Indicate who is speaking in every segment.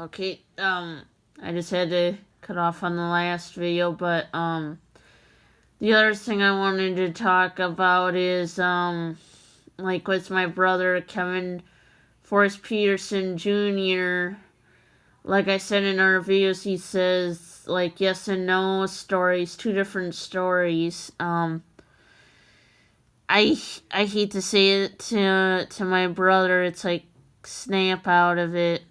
Speaker 1: Okay, I just had to cut off on the last video, but, the other thing I wanted to talk about is, like with my brother, Kevin Forrest Peterson Jr., like I said in our videos, he says, like, yes and no stories, two different stories. I hate to say it to my brother, it's like, snap out of it.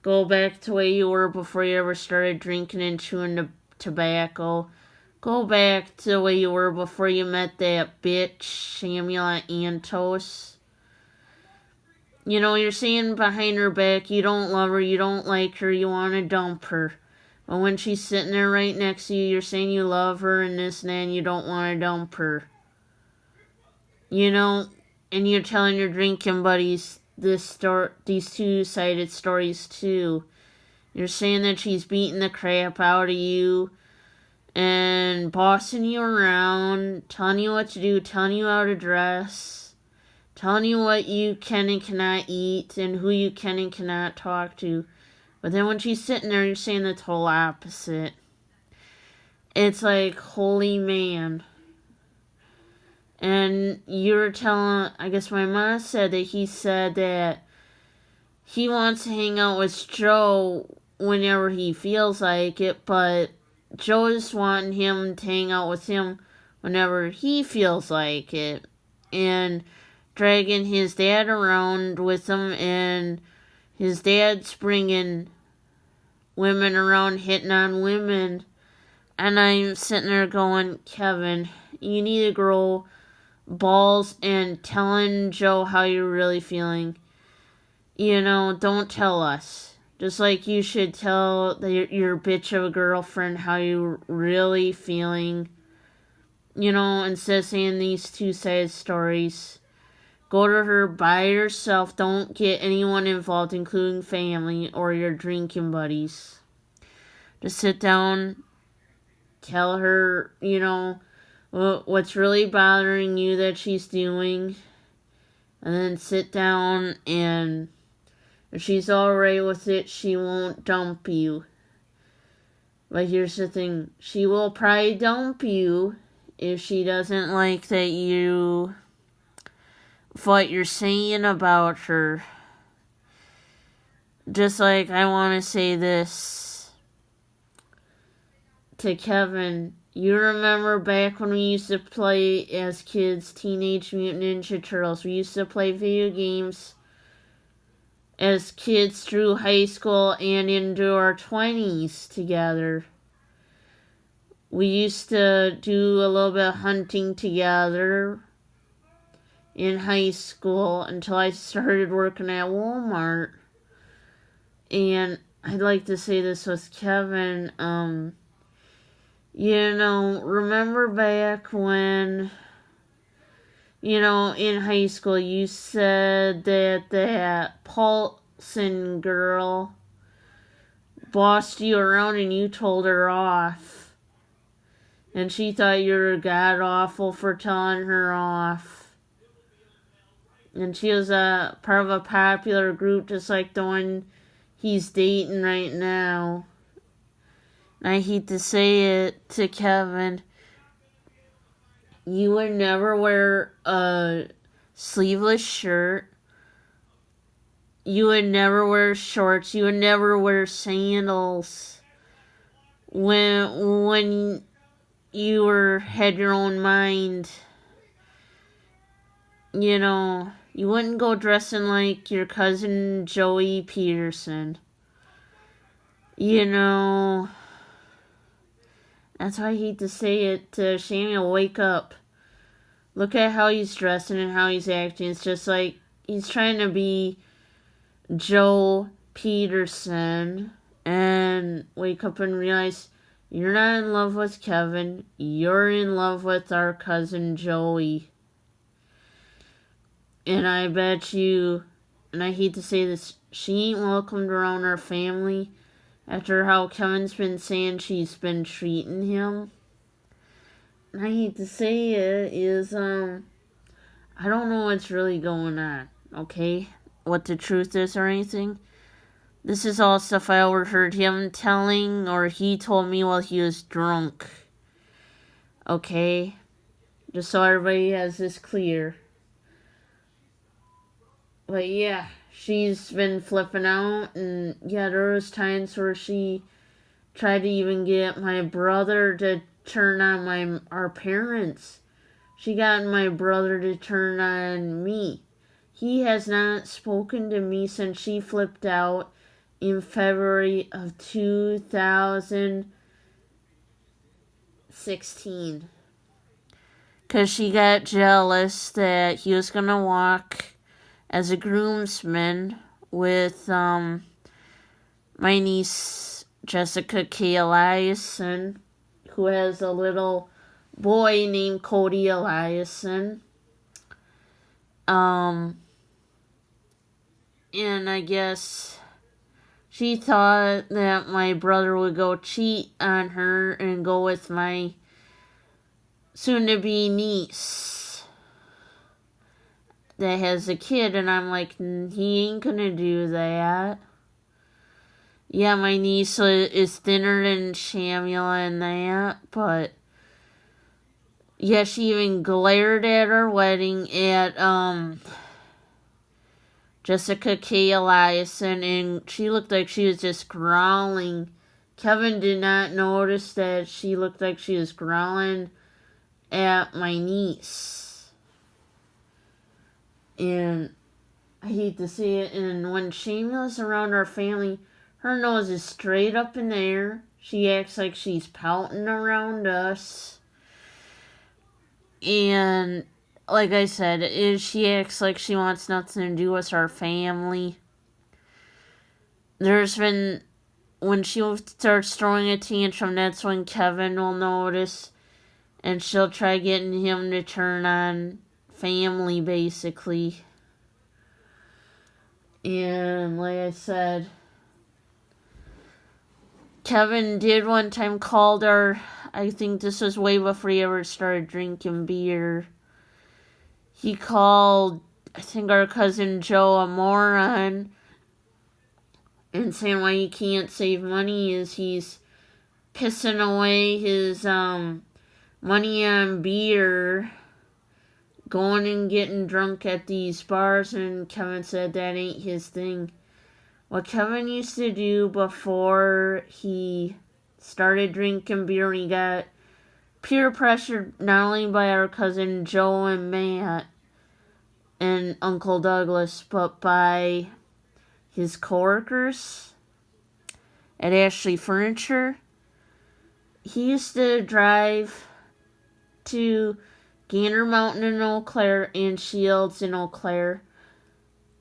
Speaker 1: Go back to where you were before you ever started drinking and chewing tobacco. Go back to the way you were before you met that bitch, Samuel Antos. You know, you're saying behind her back you don't love her, you don't like her, you want to dump her. But when she's sitting there right next to you, you're saying you love her and this and that, and you don't want to dump her. You know, and you're telling your drinking buddies these two-sided stories too. You're saying that she's beating the crap out of you and bossing you around, telling you what to do, telling you how to dress, telling you what you can and cannot eat and who you can and cannot talk to. But then when she's sitting there, you're saying the total opposite. It's like, holy man. And you were telling, I guess my mom said that he said that he wants to hang out with Joe whenever he feels like it, but Joe's wanting him to hang out with him whenever he feels like it. And dragging his dad around with him, and his dad's bringing women around, hitting on women. And I'm sitting there going, Kevin, you need to grow balls and telling Joe how you're really feeling. You know, don't tell us. Just like you should tell your bitch of a girlfriend how you're really feeling. You know, instead of saying these two-sided stories. Go to her by yourself. Don't get anyone involved, including family or your drinking buddies. Just sit down, tell her, you know, what's really bothering you that she's doing, and then sit down, and if she's alright with it, she won't dump you. But here's the thing, she will probably dump you if she doesn't like that you, what you're saying about her. Just like I want to say this to Kevin. You remember back when we used to play as kids, Teenage Mutant Ninja Turtles. We used to play video games as kids through high school and into our 20s together. We used to do a little bit of hunting together in high school until I started working at Walmart. And I'd like to say this with Kevin, you know, remember back when, you know, in high school you said that Paulson girl bossed you around and you told her off. And she thought you were god-awful for telling her off. And she was a part of a popular group just like the one he's dating right now. I hate to say it to Kevin, you would never wear a sleeveless shirt. You would never wear shorts. You would never wear sandals. When you had your own mind, you know, you wouldn't go dressing like your cousin Joey Peterson. You know, that's why I hate to say it to Samuel, wake up. Look at how he's dressing and how he's acting. It's just like he's trying to be Joe Peterson, and wake up and realize you're not in love with Kevin. You're in love with our cousin Joey. And I bet you, and I hate to say this, she ain't welcomed around our family after how Kevin's been saying she's been treating him. And I hate to say it, is, I don't know what's really going on, okay? What the truth is or anything. This is all stuff I overheard him telling, or he told me while he was drunk. Okay? Just so everybody has this clear. But yeah, she's been flipping out, and yeah, there was times where she tried to even get my brother to turn on our parents. She got my brother to turn on me. He has not spoken to me since she flipped out in February of 2016. Because she got jealous that he was going to walk as a groomsman with my niece Jessica K. Eliason, who has a little boy named Cody Eliason. And I guess she thought that my brother would go cheat on her and go with my soon-to-be niece that has a kid, and I'm like, he ain't gonna do that. Yeah, my niece is thinner than Shamula and that, but yeah, she even glared at our wedding at Jessica K. Eliason, and she looked like she was just growling. Kevin did not notice that she looked like she was growling at my niece. And I hate to see it, and when Shamula's around our family, her nose is straight up in the air. She acts like she's pouting around us. And like I said, she acts like she wants nothing to do with our family. There's been, when she starts throwing a tantrum, that's when Kevin will notice, and she'll try getting him to turn on family, basically. And like I said, Kevin did one time called her, I think this was way before he ever started drinking beer. He called, I think, our cousin Joe a moron, and saying why he can't save money is he's pissing away his money on beer, going and getting drunk at these bars, and Kevin said that ain't his thing. What Kevin used to do before he started drinking beer, and he got peer pressured not only by our cousin Joe and Matt and Uncle Douglas, but by his coworkers at Ashley Furniture. He used to drive to Gander Mountain in Eau Claire and Shields in Eau Claire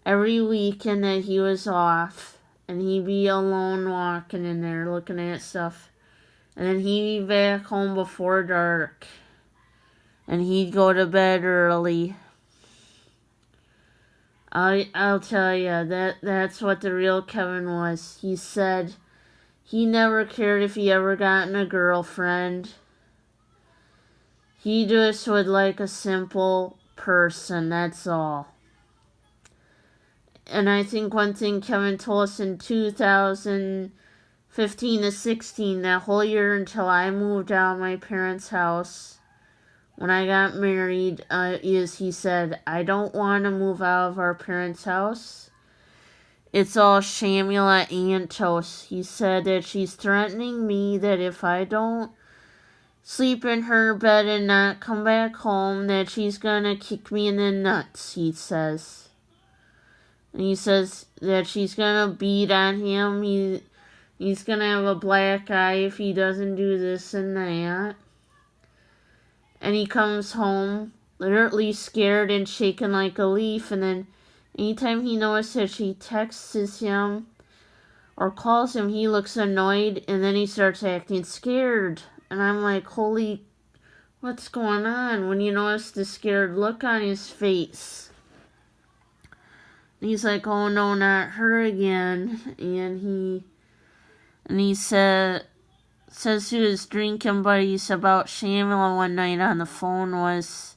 Speaker 1: every weekend that he was off, and he'd be alone walking in there looking at stuff, and then he'd be back home before dark, and he'd go to bed early. I'll tell you, that's what the real Kevin was. He said he never cared if he ever gotten a girlfriend. He just would like a simple person, that's all. And I think one thing Kevin told us in 2015 to 16, that whole year until I moved out of my parents' house, when I got married, is he said, I don't want to move out of our parents' house. It's all Shamula Antos. He said that she's threatening me that if I don't sleep in her bed and not come back home, that she's gonna kick me in the nuts, he says. And he says that she's gonna beat on him. He's gonna have a black eye if he doesn't do this and that. And he comes home literally scared and shaking like a leaf, and then anytime he notices that she texts him or calls him, he looks annoyed, and then he starts acting scared. And I'm like, holy, what's going on? When you notice the scared look on his face. And he's like, oh no, not her again. And he says to his drinking buddies about Shamula one night on the phone was,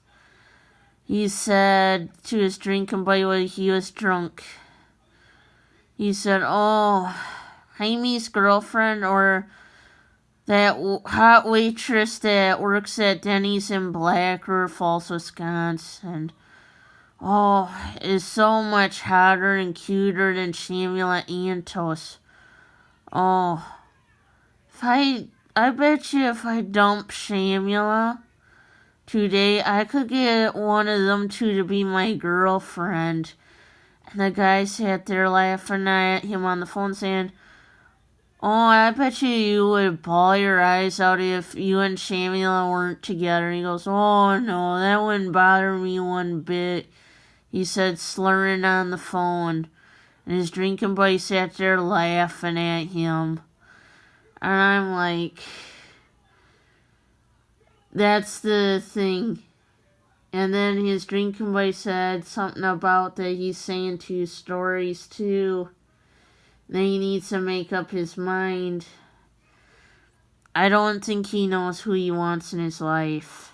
Speaker 1: he said to his drinking buddy when he was drunk, he said, "Oh, Jaime's girlfriend or that hot waitress that works at Denny's in Black River Falls, Wisconsin. Oh, is so much hotter and cuter than Shamula Antos. Oh, I bet you if I dump Shamula today, I could get one of them two to be my girlfriend." And the guy sat there laughing at him on the phone saying, "Oh, I bet you would bawl your eyes out if you and Shamula weren't together." He goes, "Oh, no, that wouldn't bother me one bit," he said, slurring on the phone. And his drinking buddy sat there laughing at him. And I'm like, that's the thing. And then his drinking buddy said something about that he's saying 2 stories too. Then he needs to make up his mind. I don't think he knows who he wants in his life.